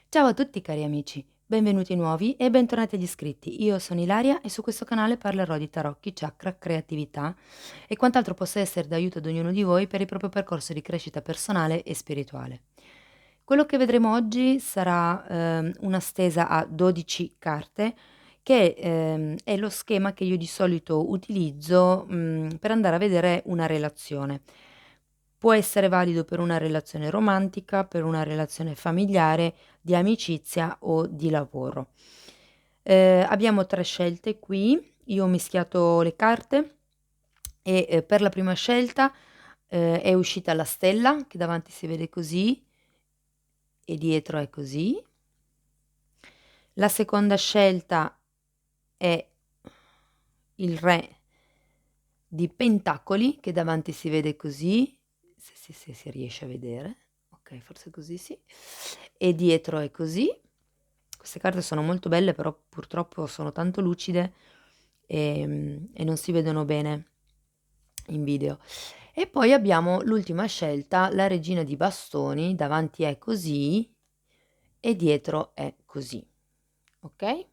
Ciao a tutti cari amici, benvenuti nuovi e bentornati agli iscritti. Io sono Ilaria e su questo canale parlerò di tarocchi, chakra, creatività e quant'altro possa essere d'aiuto ad ognuno di voi per il proprio percorso di crescita personale e spirituale. Quello che vedremo oggi sarà una stesa a 12 carte che è lo schema che io di solito utilizzo per andare a vedere una relazione. Può essere valido per una relazione romantica, per una relazione familiare, di amicizia o di lavoro. Abbiamo 3 scelte qui, io ho mischiato le carte e, per la prima scelta, è uscita la stella, che davanti si vede così e dietro è così. La seconda scelta è il re di pentacoli, che davanti si vede così, se si riesce a vedere. Okay, forse così sì. E dietro è così. Queste carte sono molto belle, però purtroppo sono tanto lucide, e non si vedono bene in video. E poi abbiamo l'ultima scelta, la regina di bastoni, davanti è così e dietro è così, okay?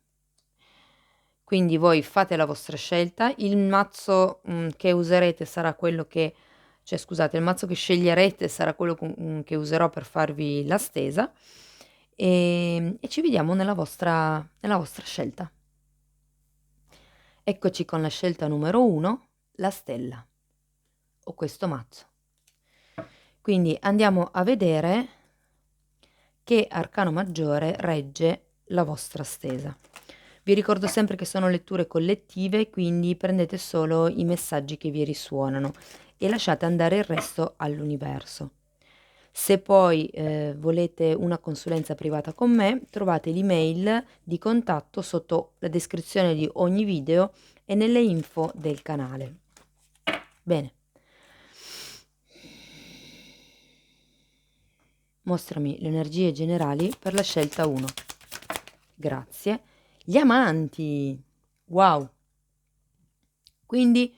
Quindi voi fate la vostra scelta, il mazzo, che userete sarà quello che cioè scusate, il mazzo che sceglierete sarà quello che userò per farvi la stesa, e ci vediamo nella vostra scelta. Eccoci con la scelta numero 1, la stella o questo mazzo. Quindi andiamo a vedere che arcano maggiore regge la vostra stesa. Vi ricordo sempre che sono letture collettive, quindi prendete solo i messaggi che vi risuonano e lasciate andare il resto all'universo. Se poi volete una consulenza privata con me, trovate l'email di contatto sotto la descrizione di ogni video e nelle info del canale. Bene. Mostrami le energie generali per la scelta 1. Grazie. Gli amanti. Wow. Quindi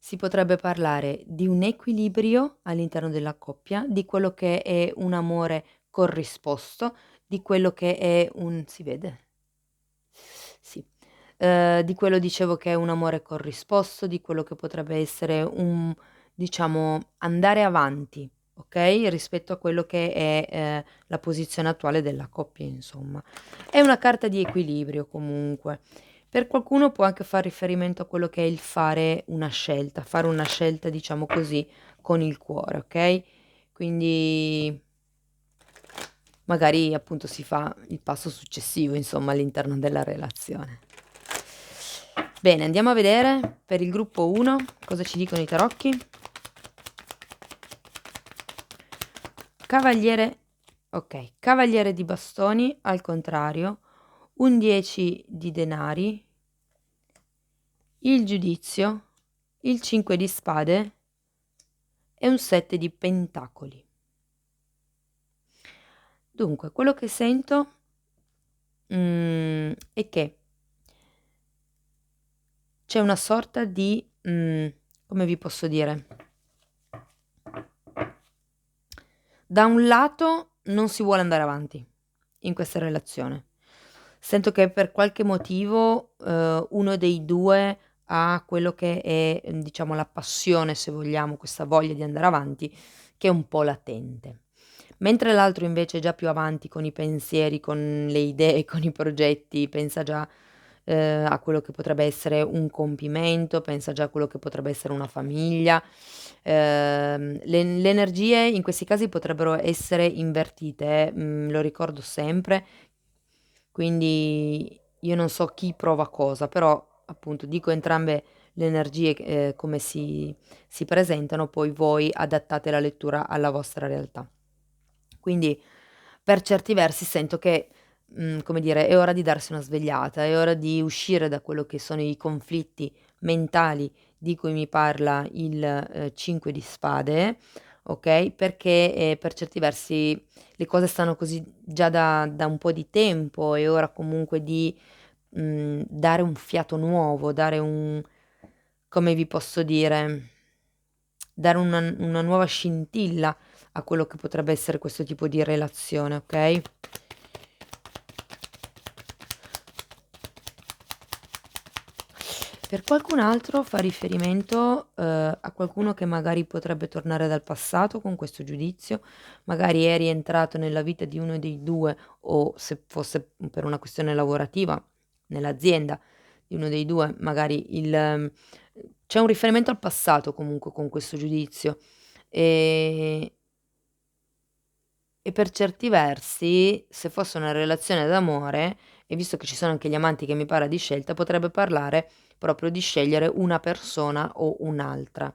si potrebbe parlare di un equilibrio all'interno della coppia, di quello che è un amore corrisposto, di quello che è un si vede? Sì. Di quello dicevo che è un amore corrisposto, di quello che potrebbe essere un diciamo andare avanti, okay, rispetto a quello che è, la posizione attuale della coppia insomma. È una carta di equilibrio comunque. Per qualcuno può anche far riferimento a quello che è il fare una scelta diciamo così con il cuore, okay, quindi magari appunto si fa il passo successivo insomma all'interno della relazione. Bene, andiamo a vedere per il gruppo 1 cosa ci dicono i tarocchi. Cavaliere okay, cavaliere di bastoni al contrario, un 10 di denari, il giudizio, il 5 di spade e un 7 di pentacoli. Dunque, quello che sento, è che c'è una sorta di, come vi posso dire, da un lato non si vuole andare avanti in questa relazione. Sento che per qualche motivo, uno dei 2 ha quello che è, diciamo la passione, se vogliamo, questa voglia di andare avanti, che è un po' latente. Mentre l'altro invece è già più avanti con i pensieri, con le idee, con i progetti, pensa già, a quello che potrebbe essere un compimento, pensa già a quello che potrebbe essere una famiglia. Le energie in questi casi potrebbero essere invertite, lo ricordo sempre, quindi io non so chi prova cosa, però appunto dico entrambe le energie come si presentano, poi voi adattate la lettura alla vostra realtà. Quindi per certi versi sento che, come dire, è ora di darsi una svegliata, è ora di uscire da quello che sono i conflitti mentali di cui mi parla il, 5 di spade, okay, perché, per certi versi le cose stanno così già da un po' di tempo, è ora comunque di, dare un fiato nuovo, dare un come vi posso dire, dare una nuova scintilla a quello che potrebbe essere questo tipo di relazione, okay? Per qualcun altro fa riferimento, a qualcuno che magari potrebbe tornare dal passato con questo giudizio, magari è rientrato nella vita di uno dei 2 o se fosse per una questione lavorativa, nell'azienda di uno dei 2, magari c'è un riferimento al passato comunque con questo giudizio. Ehm e per certi versi, se fosse una relazione d'amore, e visto che ci sono anche gli amanti che mi parla di scelta, potrebbe parlare proprio di scegliere una persona o un'altra.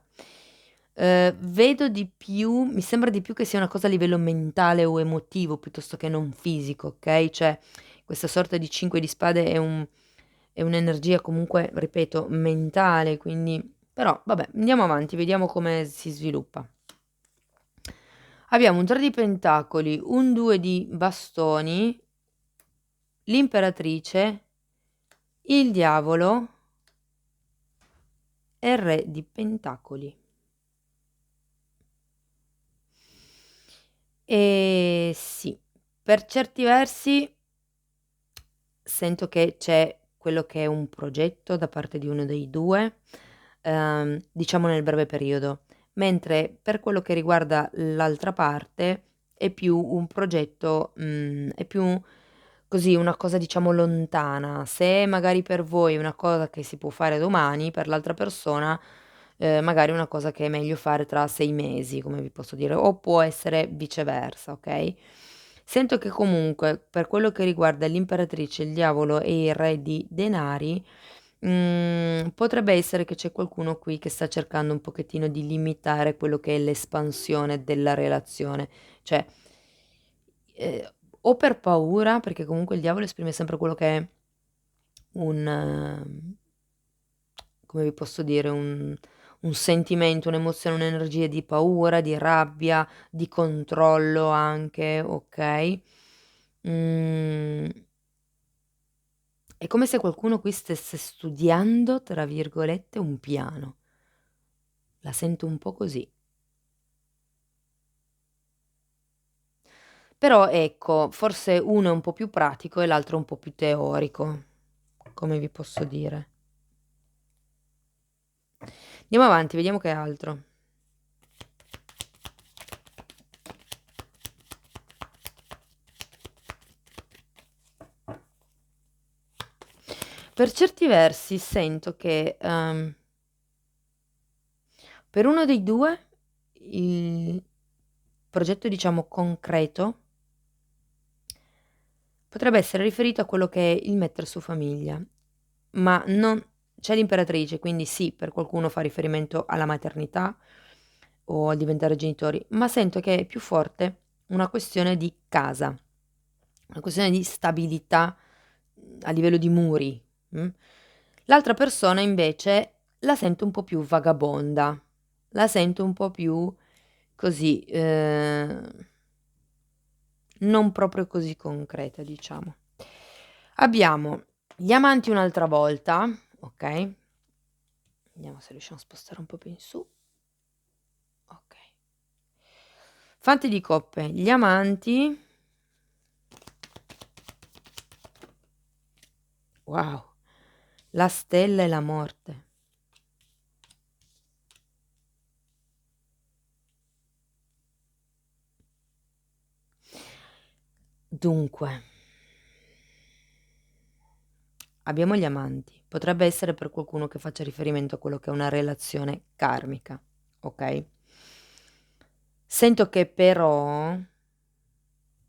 Vedo di più mi sembra di più che sia una cosa a livello mentale o emotivo piuttosto che non fisico, okay, cioè questa sorta di 5 di spade è un'energia comunque, ripeto, mentale, quindi però vabbè, andiamo avanti, vediamo come si sviluppa. Abbiamo un 3 di pentacoli, un 2 di bastoni, l'imperatrice, il diavolo e il re di pentacoli. Sì, per certi versi sento che c'è quello che è un progetto da parte di uno dei 2, diciamo nel breve periodo, mentre per quello che riguarda l'altra parte è più un progetto, è più così una cosa diciamo lontana. Se magari per voi è una cosa che si può fare domani, per l'altra persona, magari è una cosa che è meglio fare tra 6 mesi, come vi posso dire, o può essere viceversa, okay? Sento che comunque, per quello che riguarda l'imperatrice, il diavolo e il re di denari, potrebbe essere che c'è qualcuno qui che sta cercando un pochettino di limitare quello che è l'espansione della relazione. Cioè, ehm, o per paura, perché comunque il diavolo esprime sempre quello che è un come vi posso dire, un sentimento, un'emozione, un'energia di paura, di rabbia, di controllo anche, okay? Mhmm, è come se qualcuno qui stesse "studiando" tra virgolette un piano. La sento un po' così. Però ecco, forse uno è un po' più pratico e l'altro un po' più teorico, come vi posso dire. Andiamo avanti, vediamo che altro. Per certi versi sento che, per uno dei 2 il progetto diciamo concreto potrebbe essere riferito a quello che è il mettere su famiglia, ma non c'è l'imperatrice, quindi sì, per qualcuno fa riferimento alla maternità o al diventare genitori, ma sento che è più forte una questione di casa, una questione di stabilità, a livello di muri, mh. L'altra persona invece la sento un po' più vagabonda, la sento un po' più così, non proprio così concreta, diciamo. Abbiamo gli amanti un'altra volta, okay, vediamo se riusciamo a spostare un po' più in su, okay. Fante di coppe, gli amanti, wow, la stella e la morte. Dunque, abbiamo gli amanti, potrebbe essere per qualcuno che faccia riferimento a quello che è una relazione karmica, okay. Sento che però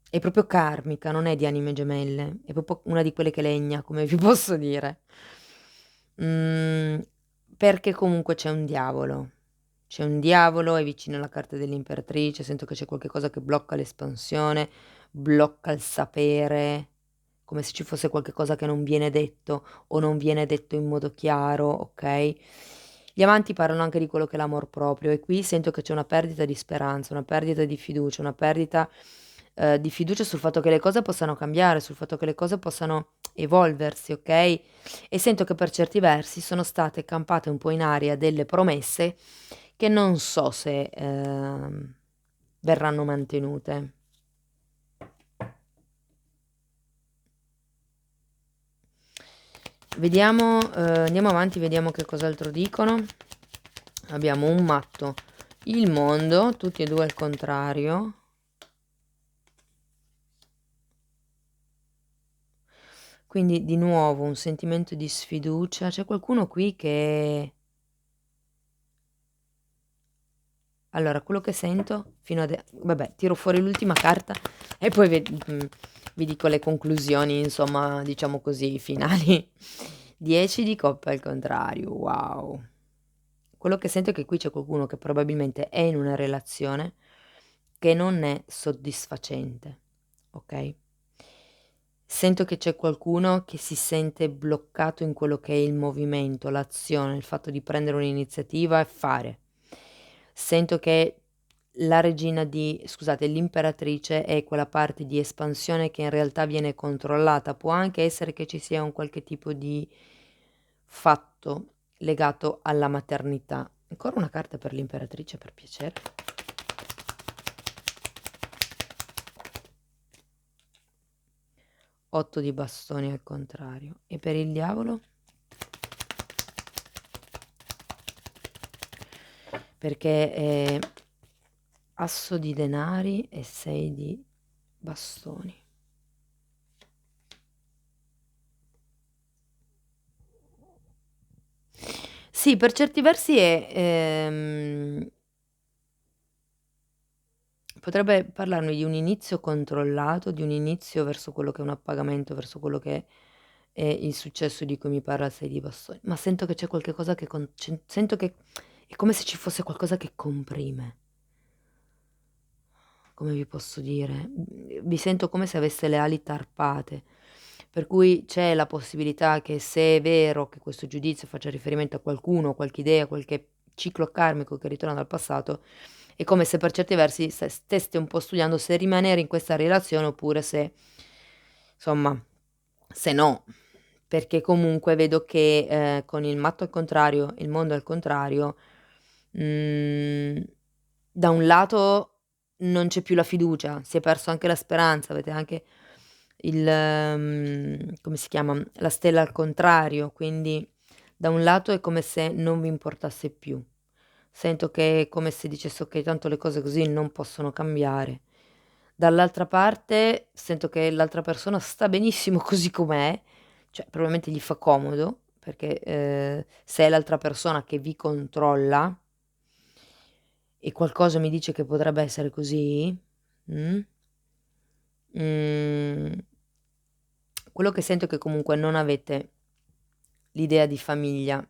è proprio karmica, non è di anime gemelle, è proprio una di quelle che legna, come vi posso dire. Mhmm, perché comunque c'è un diavolo. C'è un diavolo, è vicino alla carta dell'imperatrice, sento che c'è qualche cosa che blocca l'espansione, blocca il sapere, come se ci fosse qualche cosa che non viene detto o non viene detto in modo chiaro, okay? Gli amanti parlano anche di quello che è l'amor proprio e qui sento che c'è una perdita di speranza, una perdita di fiducia, una perdita, di fiducia sul fatto che le cose possano cambiare, sul fatto che le cose possano evolversi, okay? E sento che per certi versi sono state campate un po' in aria delle promesse che non so se, verranno mantenute. Vediamo, andiamo avanti, vediamo che cos'altro dicono. Abbiamo un matto, il mondo, tutti e due al contrario. Quindi di nuovo un sentimento di sfiducia. C'è qualcuno qui che... Allora, quello che sento fino ad... Vabbè, tiro fuori l'ultima carta e poi vi dico le conclusioni, insomma, diciamo così, finali. 10 di coppe al contrario, wow. Quello che sento è che qui c'è qualcuno che probabilmente è in una relazione che non è soddisfacente, ok? Sento che c'è qualcuno che si sente bloccato in quello che è il movimento, l'azione, il fatto di prendere un'iniziativa e fare. Sento che la regina di, scusate, l'imperatrice è quella parte di espansione che in realtà viene controllata. Può anche essere che ci sia un qualche tipo di fatto legato alla maternità. Ancora una carta per l'imperatrice, per piacere. Otto di bastoni al contrario. E per il diavolo? Perché è asso di denari e 6 di bastoni. Sì, per certi versi potrebbe parlarmi di un inizio controllato, di un inizio verso quello che è un appagamento, verso quello che è il successo di cui mi parla il 6 di bastoni, ma sento che c'è qualche cosa che sento che è come se ci fosse qualcosa che comprime. Come vi posso dire? Vi sento come se avesse le ali tarpate, per cui c'è la possibilità che, se è vero che questo giudizio faccia riferimento a qualcuno, qualche idea, qualche ciclo karmico che ritorna dal passato, è come se per certi versi steste un po' studiando se rimanere in questa relazione oppure se, insomma, se no, perché comunque vedo che con il matto al contrario, il mondo al contrario, da un lato non c'è più la fiducia, si è perso anche la speranza, avete anche il, come si chiama, la stella al contrario, quindi da un lato è come se non vi importasse più. Sento che è come se dicesse: "Okay, tanto le cose così non possono cambiare". Dall'altra parte sento che l'altra persona sta benissimo così com'è, cioè probabilmente gli fa comodo, perché, se è l'altra persona che vi controlla e qualcosa mi dice che potrebbe essere così, mh, mhmm, quello che sento è che comunque non avete l'idea di famiglia,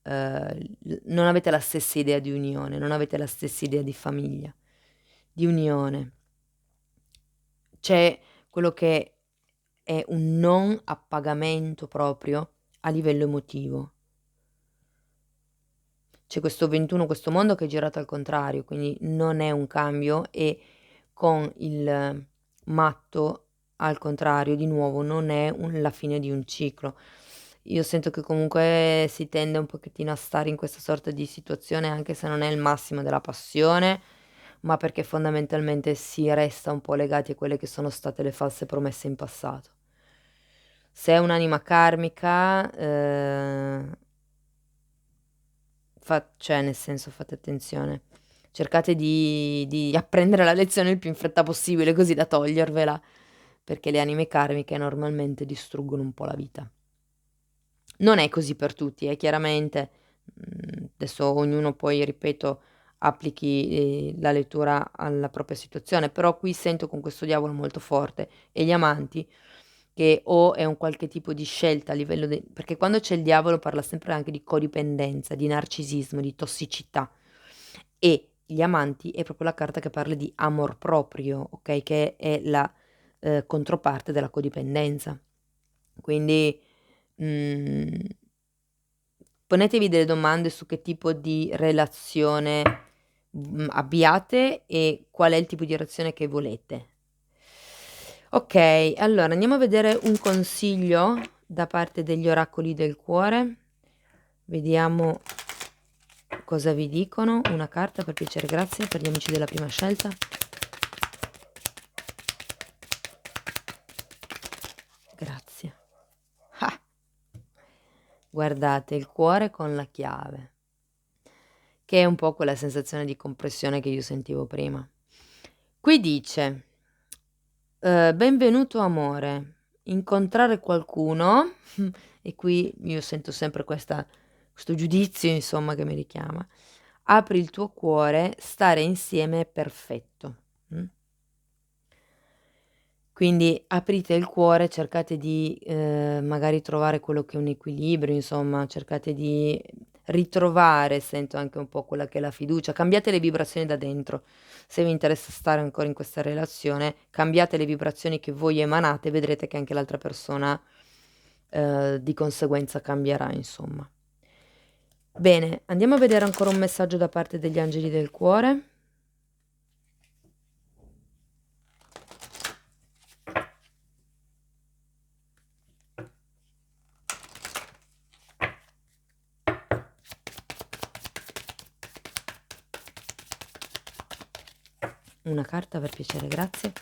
non avete la stessa idea di unione, non avete la stessa idea di famiglia, di unione. C'è quello che è un non appagamento proprio a livello emotivo. C'è questo 21, questo mondo che è girato al contrario, quindi non è un cambio, e con il matto al contrario, di nuovo, non è la fine di un ciclo. Io sento che comunque si tende un pochettino a stare in questa sorta di situazione, anche se non è il massimo della passione, ma perché fondamentalmente si resta un po' legati a quelle che sono state le false promesse in passato. Se è un'anima karmica, cioè nel senso, fate attenzione, cercate di apprendere la lezione il più in fretta possibile, così da togliervela, perché le anime karmiche normalmente distruggono un po' la vita. Non è così per tutti, chiaramente, adesso ognuno poi, ripeto, applichi, la lettura alla propria situazione, però qui sento con questo diavolo molto forte e gli amanti che o è un qualche tipo di scelta a livello perché quando c'è il diavolo parla sempre anche di codipendenza, di narcisismo, di tossicità, e gli amanti è proprio la carta che parla di amor proprio, okay, che è la, controparte della codipendenza. Quindi, mhmm, ponetevi delle domande su che tipo di relazione, abbiate e qual è il tipo di relazione che volete. Okay, allora andiamo a vedere un consiglio da parte degli oracoli del cuore. Vediamo cosa vi dicono. Una carta per piacere, grazie, per gli amici della prima scelta. Grazie. Ah! Guardate, il cuore con la chiave, che è un po' quella sensazione di compressione che io sentivo prima. Qui dice, benvenuto amore, incontrare qualcuno, e qui io sento sempre questo giudizio, insomma, che mi richiama. Apri il tuo cuore, stare insieme è perfetto. Quindi aprite il cuore, cercate di, magari trovare quello che è un equilibrio, insomma, cercate di ritrovare, sento anche un po' quella che è la fiducia, cambiate le vibrazioni da dentro. Se vi interessa stare ancora in questa relazione, cambiate le vibrazioni che voi emanate, vedrete che anche l'altra persona, di conseguenza cambierà, insomma. Bene, andiamo a vedere ancora un messaggio da parte degli angeli del cuore. Una carta per piacere, grazie.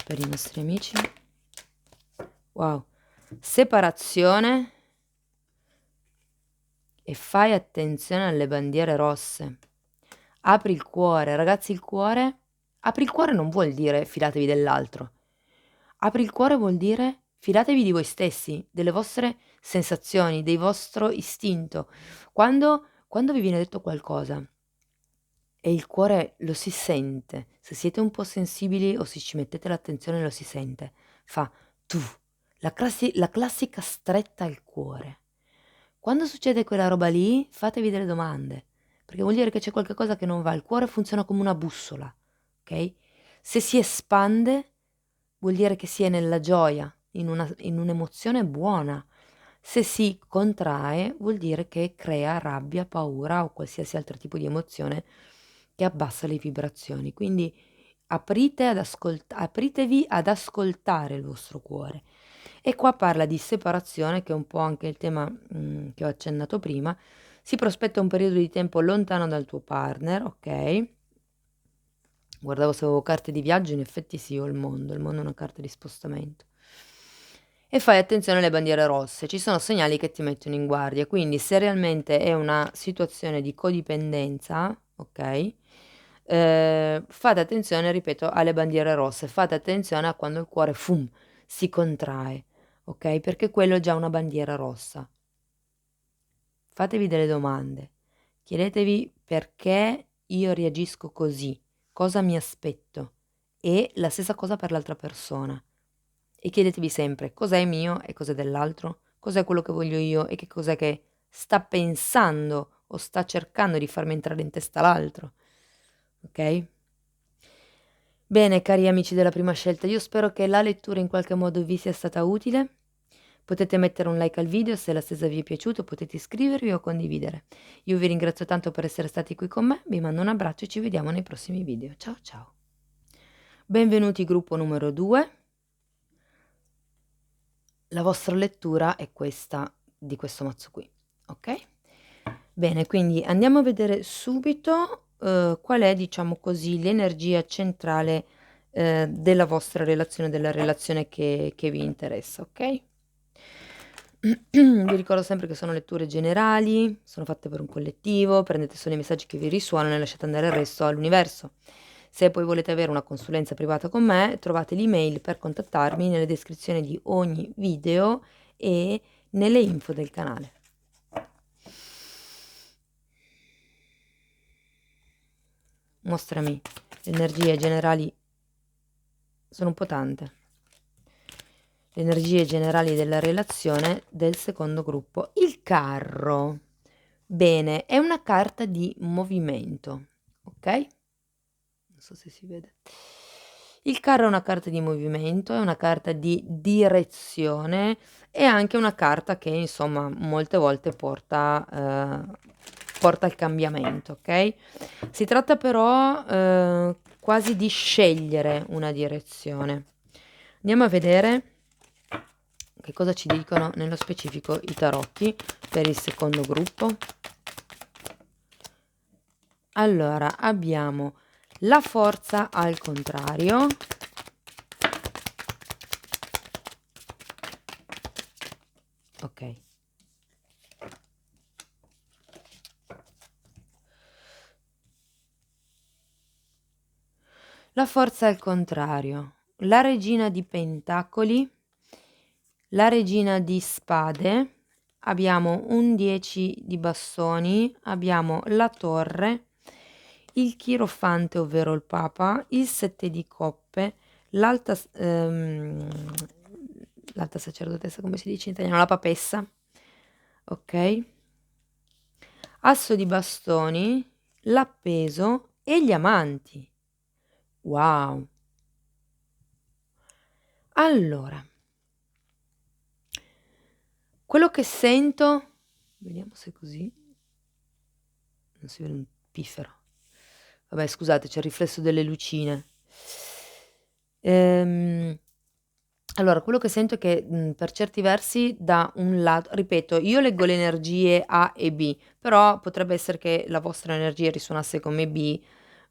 Per i nostri amici. Wow. Separazione e fai attenzione alle bandiere rosse. Apri il cuore, ragazzi, apri il cuore non vuol dire fidatevi dell'altro. Apri il cuore vuol dire fidatevi di voi stessi, delle vostre sensazioni, del vostro istinto. Quando vi viene detto qualcosa e il cuore lo si sente, se siete un po' sensibili o se ci mettete l'attenzione lo si sente, fa tu, la classica stretta al cuore. Quando succede quella roba lì, fatevi delle domande, perché vuol dire che c'è qualcosa che non va. Il cuore funziona come una bussola, ok? Se si espande, vuol dire che si è nella gioia, in un'emozione buona. Se si contrae, vuol dire che crea rabbia, paura o qualsiasi altro tipo di emozione che abbassa le vibrazioni. Quindi apritevi ad ascoltare il vostro cuore. E qua parla di separazione, che è un po' anche il tema che ho accennato prima. Si prospetta un periodo di tempo lontano dal tuo partner, ok? Guardavo se avevo carte di viaggio, in effetti sì, ho il mondo è una carta di spostamento. E fai attenzione alle bandiere rosse, ci sono segnali che ti mettono in guardia, quindi se realmente è una situazione di codipendenza, ok? Fate attenzione, ripeto, alle bandiere rosse, fate attenzione a quando il cuore, si contrae, ok? Perché quello è già una bandiera rossa. Fatevi delle domande, chiedetevi perché io reagisco così, cosa mi aspetto, e la stessa cosa per l'altra persona. E chiedetevi sempre cos'è mio e cos'è dell'altro, cos'è quello che voglio io e che cos'è che sta pensando o sta cercando di farmi entrare in testa l'altro. Ok? Bene, cari amici della prima scelta, io spero che la lettura in qualche modo vi sia stata utile. Potete mettere un like al video se la stessa vi è piaciuto, potete iscrivervi o condividere. Io vi ringrazio tanto per essere stati qui con me, vi mando un abbraccio e ci vediamo nei prossimi video. Ciao ciao. Benvenuti gruppo numero 2. La vostra lettura è questa, di questo mazzo qui, ok? Bene, quindi andiamo a vedere subito qual è, diciamo così, l'energia centrale della vostra relazione, della relazione che vi interessa, ok? Vi ricordo sempre che sono letture generali, sono fatte per un collettivo, prendete solo i messaggi che vi risuonano e lasciate andare il resto all'universo. Se poi volete avere una consulenza privata con me, trovate l'email per contattarmi nelle descrizioni di ogni video e nelle info del canale. Mostrami, le energie generali sono un po' tante. Le energie generali della relazione del secondo gruppo. Il carro. Bene, è una carta di movimento, ok? Non so se si vede. Il carro è una carta di movimento, è una carta di direzione, è anche una carta che insomma molte volte porta al cambiamento, ok? Si tratta però quasi di scegliere una direzione. Andiamo a vedere che cosa ci dicono nello specifico i tarocchi per il secondo gruppo. Allora, abbiamo la forza al contrario, ok, La forza al contrario. La regina di pentacoli, la regina di spade, abbiamo un 10 di bastoni, abbiamo la torre, il chirofante, ovvero il papa, il 7 di coppe, l'alta, l'alta sacerdotessa, come si dice in italiano, la papessa, ok? Asso di bastoni, l'appeso e gli amanti. Wow! Allora, quello che sento, vediamo se è così, non si vede un piffero. Vabbè, scusate, c'è il riflesso delle lucine. Allora, quello che sento è che per certi versi, da un lato, ripeto, io leggo le energie A e B, però potrebbe essere che la vostra energia risuonasse come B,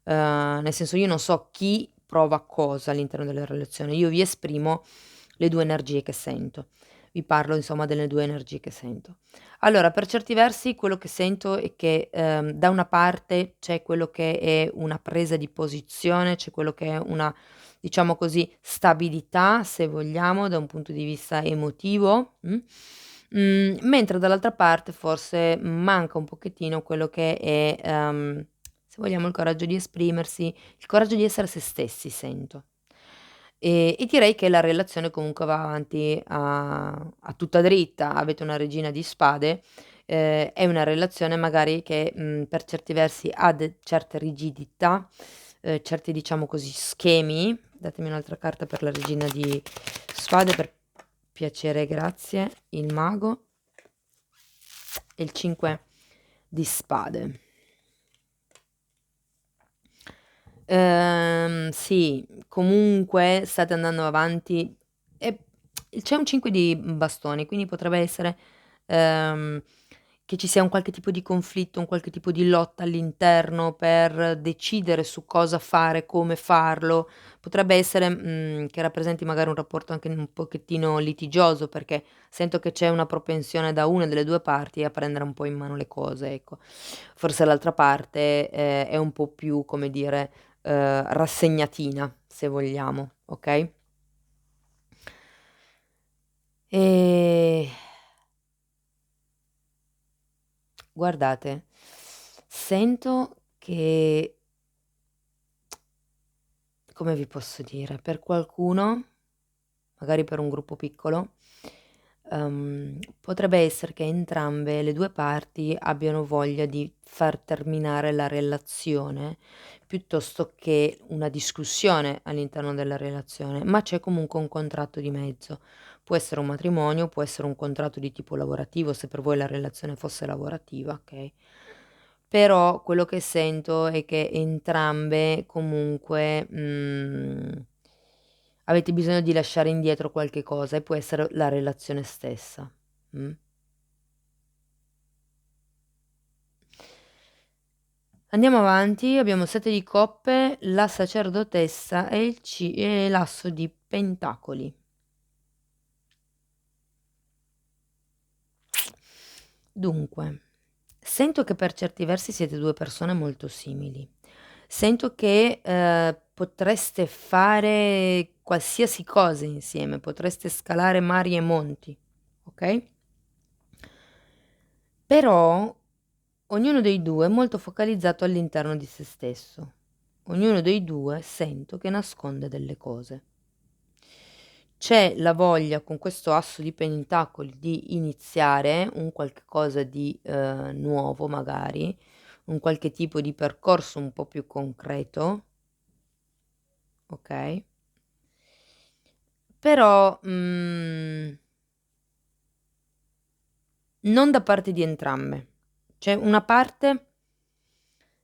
nel senso, io non so chi prova cosa all'interno della relazione, io vi esprimo le due energie che sento. Vi parlo insomma delle due energie che sento. Allora, per certi versi quello che sento è che da una parte c'è quello che è una presa di posizione, c'è quello che è una, diciamo così, stabilità, se vogliamo, da un punto di vista emotivo, mentre dall'altra parte forse manca un pochettino quello che è, se vogliamo, il coraggio di esprimersi, il coraggio di essere se stessi, sento. E direi che la relazione comunque va avanti a tutta dritta. Avete una regina di spade, è una relazione magari che, per certi versi ha certe rigidità, certi, diciamo così, schemi. Datemi un'altra carta per la regina di spade, per piacere, grazie. Il mago e il 5 di spade. Sì, comunque state andando avanti e c'è un 5 di bastoni, quindi potrebbe essere, ehm, che ci sia un qualche tipo di conflitto, un qualche tipo di lotta all'interno per decidere su cosa fare, come farlo. Potrebbe essere, che rappresenti magari un rapporto anche un pochettino litigioso, perché sento che c'è una propensione da una delle 2 parti a prendere un po' in mano le cose, ecco. Forse l'altra parte, è un po' più, come dire, rassegnatina, se vogliamo, okay? Ehm, guardate, sento che, come vi posso dire, per qualcuno, magari per un gruppo piccolo, potrebbe essere che entrambe le 2 parti abbiano voglia di far terminare la relazione, piuttosto che una discussione all'interno della relazione, ma c'è comunque un contratto di mezzo. Può essere un matrimonio, può essere un contratto di tipo lavorativo, se per voi la relazione fosse lavorativa, okay, però quello che sento è che entrambe comunque, avete bisogno di lasciare indietro qualche cosa e può essere la relazione stessa, mh. Andiamo avanti, abbiamo 7 di coppe, la sacerdotessa e l'asso di pentacoli. Dunque, sento che per certi versi siete 2 persone molto simili. Sento che, potreste fare qualsiasi cosa insieme, potreste scalare mari e monti, okay? Però ognuno dei 2 è molto focalizzato all'interno di se stesso. Ognuno dei 2 sento che nasconde delle cose. C'è la voglia con questo asso di pentacoli di iniziare un qualche cosa di, nuovo magari, un qualche tipo di percorso un po' più concreto, okay, però, non da parte di entrambe. C'è una parte,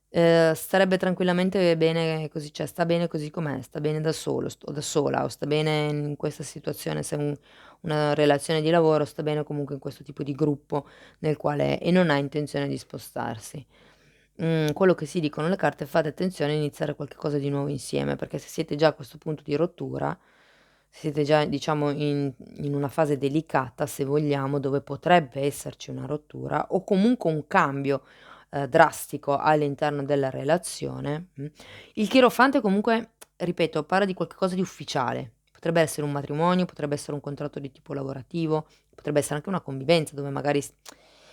starebbe tranquillamente bene così, cioè sta bene così com'è, sta bene da solo o da sola, o sta bene in questa situazione, se è una relazione di lavoro, sta bene comunque in questo tipo di gruppo nel quale è e non ha intenzione di spostarsi. Quello che si dicono le carte: fate attenzione a iniziare qualche cosa di nuovo insieme, perché se siete già a questo punto di rottura, siete già diciamo in una fase delicata, se vogliamo, dove potrebbe esserci una rottura o comunque un cambio, drastico all'interno della relazione, Il chierofante comunque ripeto, parla di qualcosa di ufficiale. Potrebbe essere un matrimonio, potrebbe essere un contratto di tipo lavorativo, potrebbe essere anche una convivenza dove magari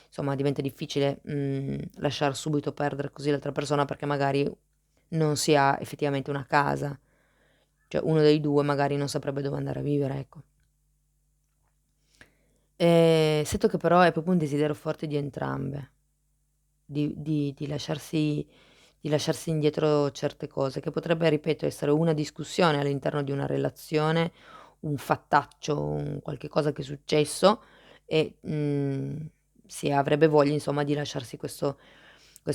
insomma diventa difficile lasciar subito perdere così l'altra persona perché magari non si ha effettivamente una casa. Cioè uno dei due magari non saprebbe dove andare a vivere, ecco. Sento che però è proprio un desiderio forte di entrambe, di lasciarsi indietro certe cose, che potrebbe, ripeto, essere una discussione all'interno di una relazione, un fattaccio, un qualche cosa che è successo e, si avrebbe voglia insomma di lasciarsi questo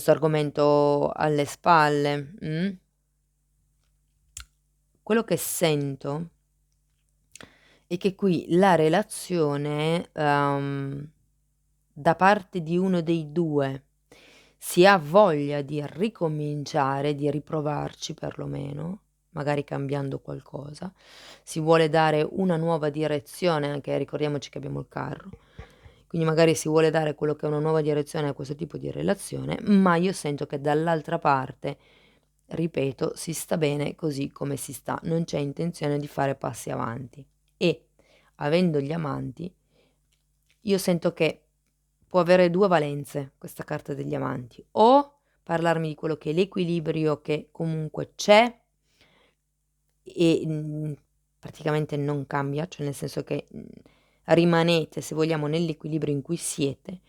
argomento alle spalle, Quello che sento è che qui la relazione, da parte di uno dei 2 si ha voglia di ricominciare, di riprovarci perlomeno, magari cambiando qualcosa, si vuole dare una nuova direzione, anche ricordiamoci che abbiamo il carro, quindi magari si vuole dare quello che è una nuova direzione a questo tipo di relazione, ma io sento che dall'altra parte, ripeto, si sta bene così come si sta, non c'è intenzione di fare passi avanti e avendo gli amanti, io sento che può avere 2 valenze questa carta degli amanti: o parlarmi di quello che è l'equilibrio che comunque c'è e, praticamente non cambia, cioè nel senso che, rimanete, se vogliamo, nell'equilibrio in cui siete,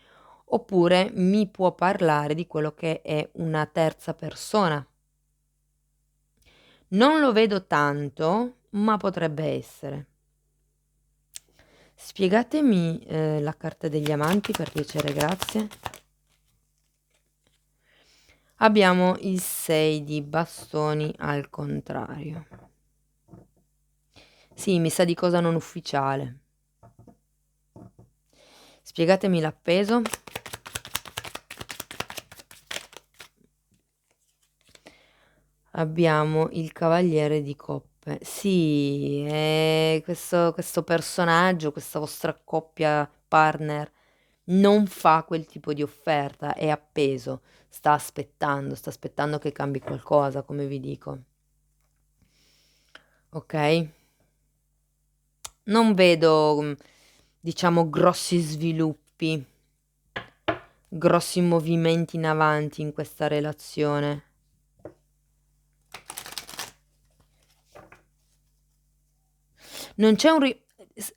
oppure mi può parlare di quello che è una terza persona. Non lo vedo tanto, ma potrebbe essere. Spiegatemi, la carta degli amanti per piacere, grazie. Abbiamo il 6 di bastoni al contrario. Sì, mi sa di cosa non ufficiale. Spiegatemi l'appeso. Abbiamo il cavaliere di coppe. Sì, è questo personaggio, questa vostra coppia partner non fa quel tipo di offerta, è appeso, sta aspettando che cambi qualcosa, come vi dico. Ok? Non vedo, diciamo, grossi sviluppi, grossi movimenti in avanti in questa relazione. Non c'è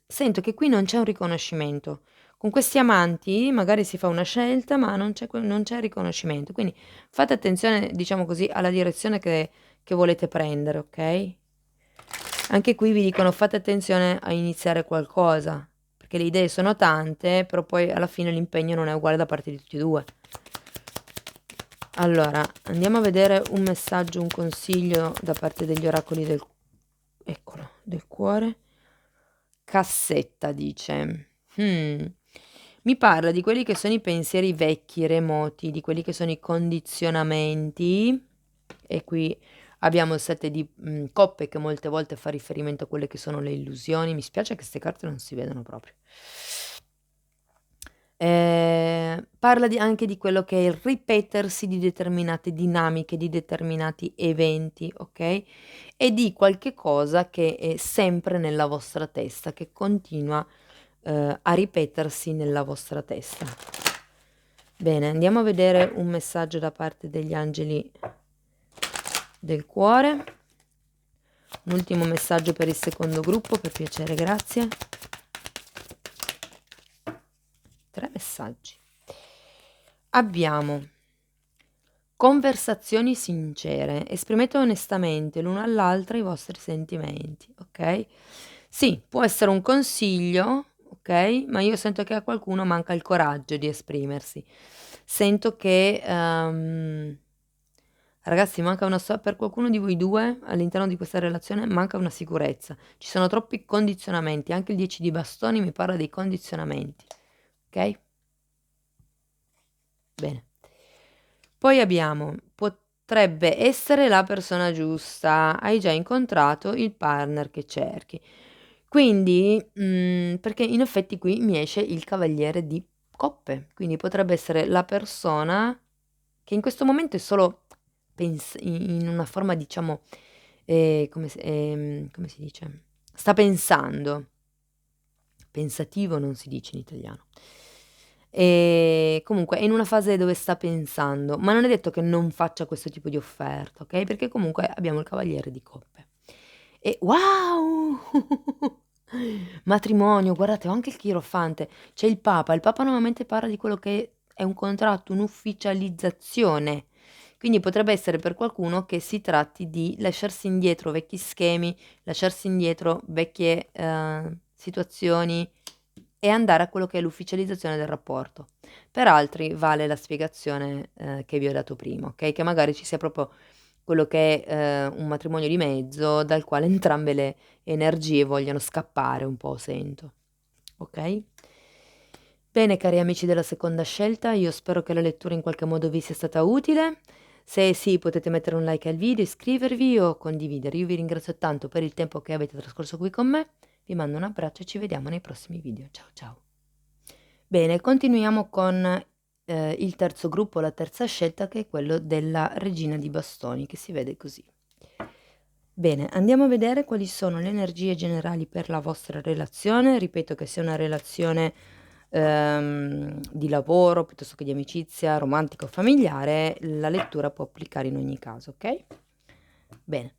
sento che qui non c'è un riconoscimento. Con questi amanti magari si fa una scelta, ma non c'è riconoscimento. Quindi fate attenzione, diciamo così, alla direzione che volete prendere, ok? Anche qui vi dicono fate attenzione a iniziare qualcosa, perché le idee sono tante, però poi alla fine l'impegno non è uguale da parte di tutti e due. Allora, andiamo a vedere un messaggio, un consiglio da parte degli oracoli eccolo, del cuore. Cassetta dice: mi parla di quelli che sono i pensieri vecchi, remoti, di quelli che sono i condizionamenti, e qui abbiamo il 7 di coppe che molte volte fa riferimento a quelle che sono le illusioni. Mi spiace che 'ste carte non si vedono proprio. Parla anche di quello che è il ripetersi di determinate dinamiche, di determinati eventi, ok? E di qualche cosa che è sempre nella vostra testa, che continua a ripetersi nella vostra testa. Bene, andiamo a vedere un messaggio da parte degli angeli del cuore. Un ultimo messaggio per il secondo gruppo, per piacere, grazie. 3 messaggi. Abbiamo conversazioni sincere, esprimete onestamente l'uno all'altra i vostri sentimenti, ok? Sì, può essere un consiglio, ok? Ma io sento che a qualcuno manca il coraggio di esprimersi. Sento che, ragazzi, manca per qualcuno di voi due all'interno di questa relazione manca una sicurezza. Ci sono troppi condizionamenti, anche il 10 di bastoni mi parla dei condizionamenti, ok? Bene. Poi abbiamo, potrebbe essere la persona giusta, hai già incontrato il partner che cerchi. Quindi, perché in effetti qui mi esce il cavaliere di coppe, quindi potrebbe essere la persona che in questo momento è solo in una forma, diciamo, come si dice? Sta pensando. Pensativo non si dice in italiano. Comunque è in una fase dove sta pensando, ma non è detto che non faccia questo tipo di offerta, okay, perché comunque abbiamo il cavaliere di coppe. E wow! Matrimonio, guardate ho anche il chierofante, c'è il Papa normalmente parla di quello che è un contratto, un'ufficializzazione. Quindi potrebbe essere per qualcuno che si tratti di lasciarsi indietro vecchi schemi, lasciarsi indietro vecchie, situazioni e andare a quello che è l'ufficializzazione del rapporto. Per altri vale la spiegazione, che vi ho dato prima, okay, che magari ci sia proprio quello che è, un matrimonio di mezzo dal quale entrambe le energie vogliono scappare un po', sento. Okay? Bene cari amici della seconda scelta, io spero che la lettura in qualche modo vi sia stata utile. Se sì, potete mettere un like al video, iscrivervi o condividere. Io vi ringrazio tanto per il tempo che avete trascorso qui con me. Vi mando un abbraccio e ci vediamo nei prossimi video. Ciao ciao. Bene, continuiamo con, il terzo gruppo, la terza scelta che è quello della regina di bastoni, che si vede così. Bene, andiamo a vedere quali sono le energie generali per la vostra relazione. Ripeto che sia una relazione, di lavoro, piuttosto che di amicizia, romantica o familiare, la lettura può applicare in ogni caso, okay? Bene.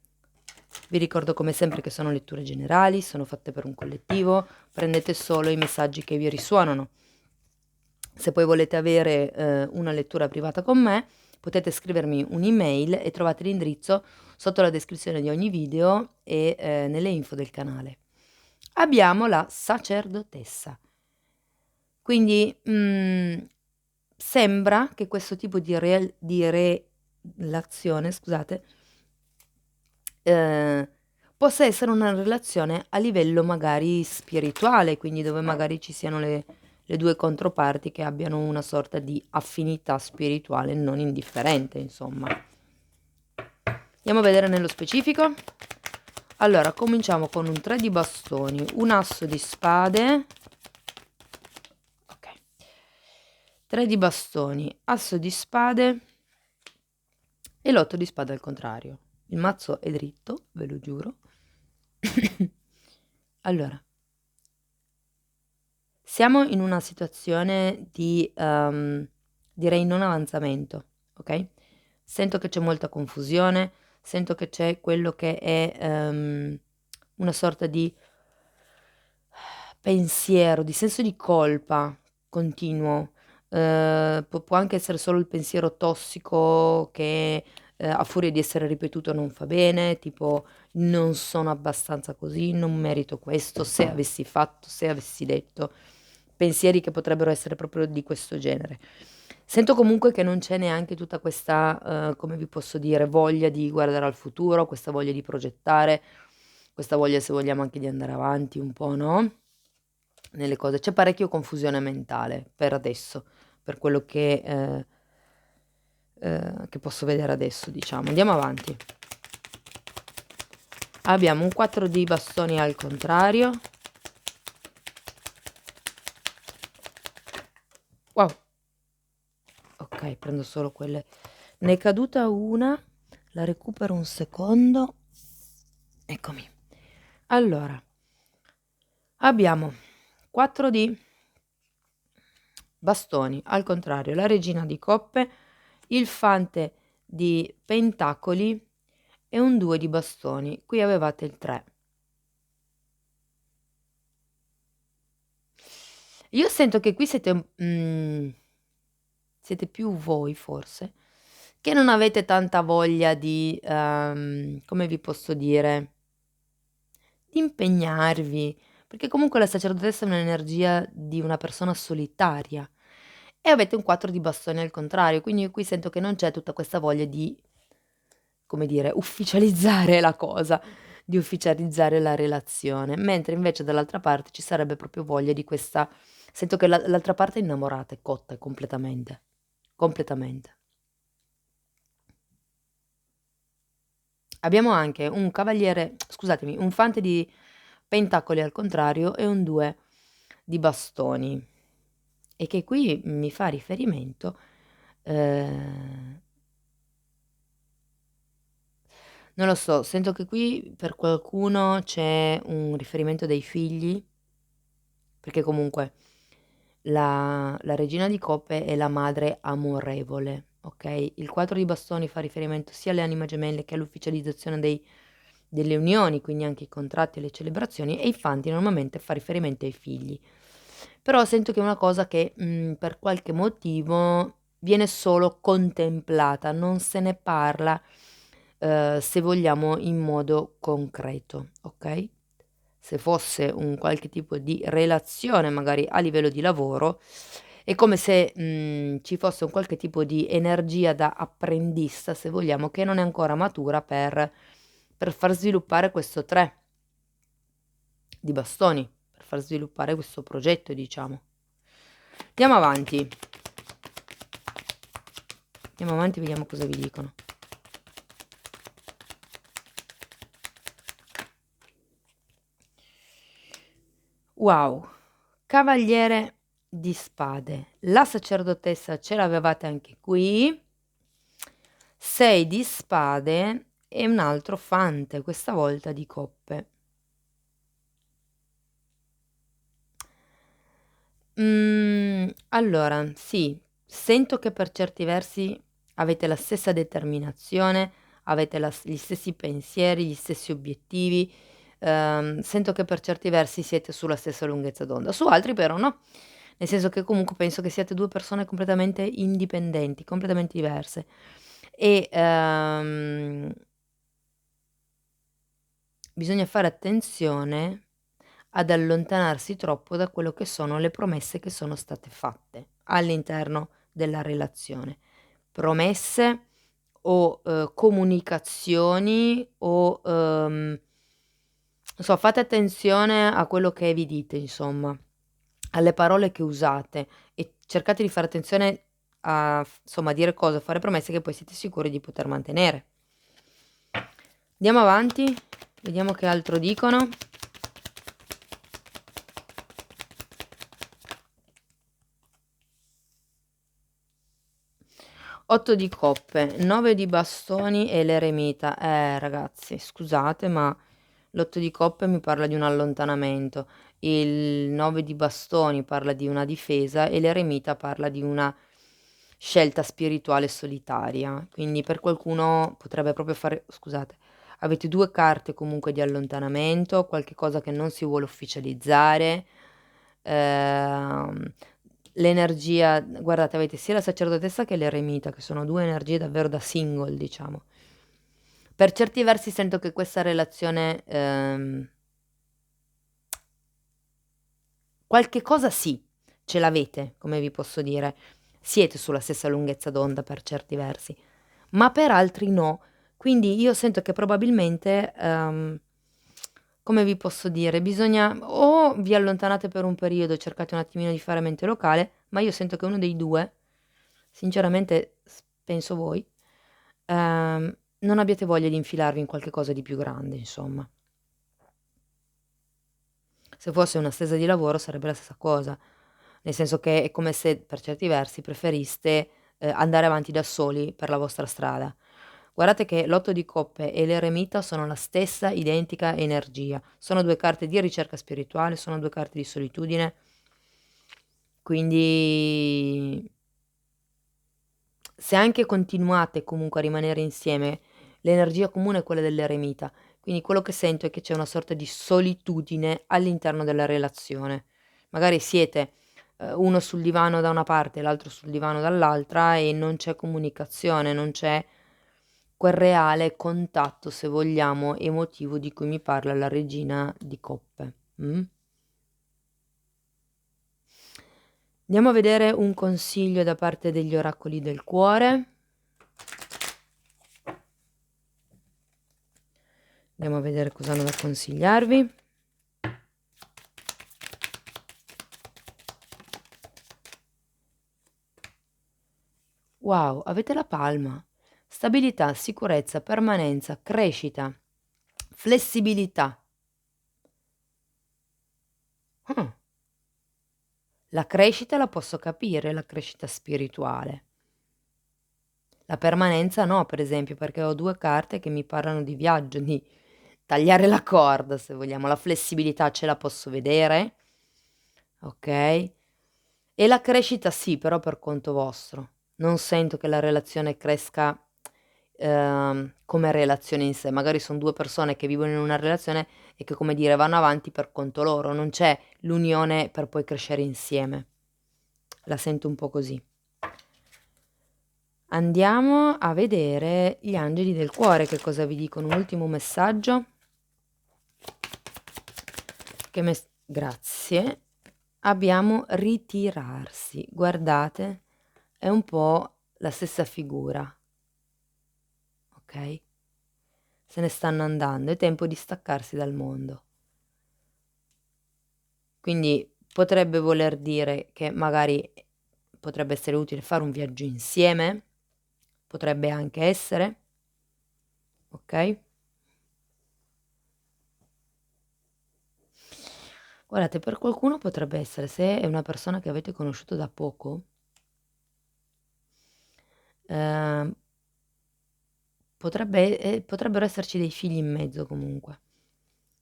Vi ricordo come sempre che sono letture generali, sono fatte per un collettivo, prendete solo i messaggi che vi risuonano. Se poi volete avere, una lettura privata con me, potete scrivermi un'email e trovate l'indirizzo sotto la descrizione di ogni video e, nelle info del canale. Abbiamo la sacerdotessa. Quindi, sembra che questo tipo di relazione, scusate, ehm, possa essere una relazione a livello magari spirituale, quindi dove magari ci siano le 2 controparti che abbiano una sorta di affinità spirituale non indifferente, insomma. Andiamo a vedere nello specifico. Allora, cominciamo con un 3 di bastoni, un asso di spade, okay, 3 di bastoni, asso di spade e l'8 di spade al contrario. Il mazzo è dritto, ve lo giuro. Allora, siamo in una situazione di, direi non avanzamento, okay, sento che c'è molta confusione, sento che c'è quello che è, una sorta di pensiero, di senso di colpa continuo. Può anche essere solo il pensiero tossico che, a furia di essere ripetuto non fa bene, tipo: "Non sono abbastanza così, non merito questo, se avessi fatto, se avessi detto". Pensieri che potrebbero essere proprio di questo genere. Sento comunque che non c'è neanche tutta questa, come vi posso dire, voglia di guardare al futuro, questa voglia di progettare, questa voglia, se vogliamo, anche di andare avanti un po', no, nelle cose. C'è parecchio confusione mentale per adesso, per quello che posso vedere adesso, diciamo. Andiamo avanti. Abbiamo un 4 di bastoni al contrario. Wow, okay, prendo solo quelle, ne è caduta una, la recupero un secondo. Eccomi. Allora, abbiamo 4 di bastoni, al contrario la regina di coppe, il fante di pentacoli e un 2 di bastoni. Qui avevate il 3. Io sento che qui siete più voi forse, che non avete tanta voglia di, come vi posso dire, di impegnarvi, perché comunque la sacerdotessa è un'energia di una persona solitaria e avete un 4 di bastoni al contrario, quindi io qui sento che non c'è tutta questa voglia di, come dire, ufficializzare la cosa, di ufficializzare la relazione, mentre invece dall'altra parte ci sarebbe proprio voglia di questa, sento che l'altra parte è innamorata, è cotta completamente, completamente. Abbiamo anche un cavaliere, scusatemi, un fante di pentacoli al contrario e un 2 di bastoni, e che qui mi fa riferimento, ehm Non lo so, sento che qui per qualcuno c'è un riferimento dei figli, perché comunque la regina di coppe è la madre amorevole, ok? Il 4 di bastoni fa riferimento sia alle anime gemelle che all'ufficializzazione delle unioni, quindi anche i contratti e le celebrazioni, e i fanti normalmente fa riferimento ai figli. Però sento che è una cosa che per qualche motivo viene solo contemplata, non se ne parla, se vogliamo, in modo concreto, ok? Se fosse un qualche tipo di relazione, magari a livello di lavoro, è come se, ci fosse un qualche tipo di energia da apprendista, se vogliamo, che non è ancora matura per far sviluppare questo 3 di bastoni, per far sviluppare questo progetto, diciamo. Andiamo avanti. Andiamo avanti, vediamo cosa vi dicono. Wow, cavaliere di spade. La sacerdotessa ce l'avevate anche qui. 6 di spade e un altro fante, questa volta di coppe. Allora, sì, sento che per certi versi avete la stessa determinazione, avete gli stessi pensieri, gli stessi obiettivi. Sento che per certi versi siete sulla stessa lunghezza d'onda, su altri però no. Nel senso che comunque penso che siate due persone completamente indipendenti, completamente diverse. E bisogna fare attenzione ad allontanarsi troppo da quello che sono le promesse che sono state fatte all'interno della relazione. Promesse o, comunicazioni o, non so, fate attenzione a quello che vi dite insomma, alle parole che usate e cercate di fare attenzione a insomma dire cose, fare promesse che poi siete sicuri di poter mantenere. Andiamo avanti, vediamo che altro dicono. 8 di coppe, 9 di bastoni e l'eremita. Ragazzi, scusate, ma l'8 di coppe mi parla di un allontanamento, il 9 di bastoni parla di una difesa e l'eremita parla di una scelta spirituale solitaria. Quindi per qualcuno potrebbe proprio fare, scusate, avete due carte comunque di allontanamento, qualche cosa che non si vuole ufficializzare. Ehm, L'energia, guardate, avete sia la sacerdotessa che l'eremita, che sono due energie davvero da single, diciamo. Per certi versi sento che questa relazione, qualche cosa sì, ce l'avete, come vi posso dire. Siete sulla stessa lunghezza d'onda per certi versi, ma per altri no. Quindi io sento che probabilmente, come vi posso dire, bisogna o vi allontanate per un periodo e cercate un attimino di fare mente locale, ma io sento che uno dei due, sinceramente penso voi, non abbiate voglia di infilarvi in qualche cosa di più grande, insomma. Se fosse una stesa di lavoro sarebbe la stessa cosa, nel senso che è come se per certi versi preferiste, andare avanti da soli per la vostra strada. Guardate che l'8 di coppe e l'eremita sono la stessa identica energia. Sono 2 carte di ricerca spirituale, sono 2 carte di solitudine, quindi se anche continuate comunque a rimanere insieme, l'energia comune è quella dell'eremita, quindi quello che sento è che c'è una sorta di solitudine all'interno della relazione. Magari siete, uno sul divano da una parte e l'altro sul divano dall'altra e non c'è comunicazione, non c'è quel reale contatto, se vogliamo, emotivo di cui mi parla la regina di coppe. Andiamo a vedere un consiglio da parte degli oracoli del cuore. Andiamo a vedere cosa hanno da consigliarvi. Wow, avete la palma. Stabilità, sicurezza, permanenza, crescita, flessibilità. Ah, la crescita la posso capire, la crescita spirituale. La permanenza no, per esempio, perché ho 2 carte che mi parlano di viaggio, di tagliare la corda, se vogliamo. La flessibilità ce la posso vedere, okay, e la crescita sì, però per conto vostro. Non sento che la relazione cresca, come relazione in sé. Magari son 2 persone che vivono in una relazione e che, come dire, vanno avanti per conto loro, non c'è l'unione per poi crescere insieme. La sento un po' così. Andiamo a vedere gli angeli del cuore che cosa vi dicono. Un ultimo messaggio. Grazie. Abbiamo ritirarsi. Guardate, è un po' la stessa figura, ok? Se ne stanno andando, è tempo di staccarsi dal mondo. Quindi potrebbe voler dire che magari potrebbe essere utile fare un viaggio insieme, potrebbe anche essere, ok? Guardate, per qualcuno potrebbe essere, se è una persona che avete conosciuto da poco, ehm, potrebbero esserci dei figli in mezzo comunque.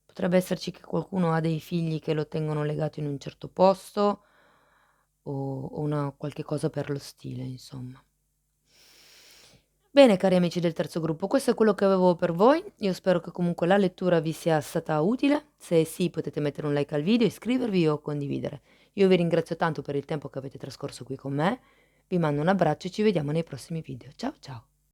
Potrebbe esserci che qualcuno ha dei figli che lo tengono legato in un certo posto o una qualche cosa per lo stile, insomma. Bene cari amici del terzo gruppo, questo è quello che avevo per voi. Io spero che comunque la lettura vi sia stata utile. Se sì, potete mettere un like al video, iscrivervi o condividere. Io vi ringrazio tanto per il tempo che avete trascorso qui con me. Vi mando un abbraccio e ci vediamo nei prossimi video. Ciao ciao!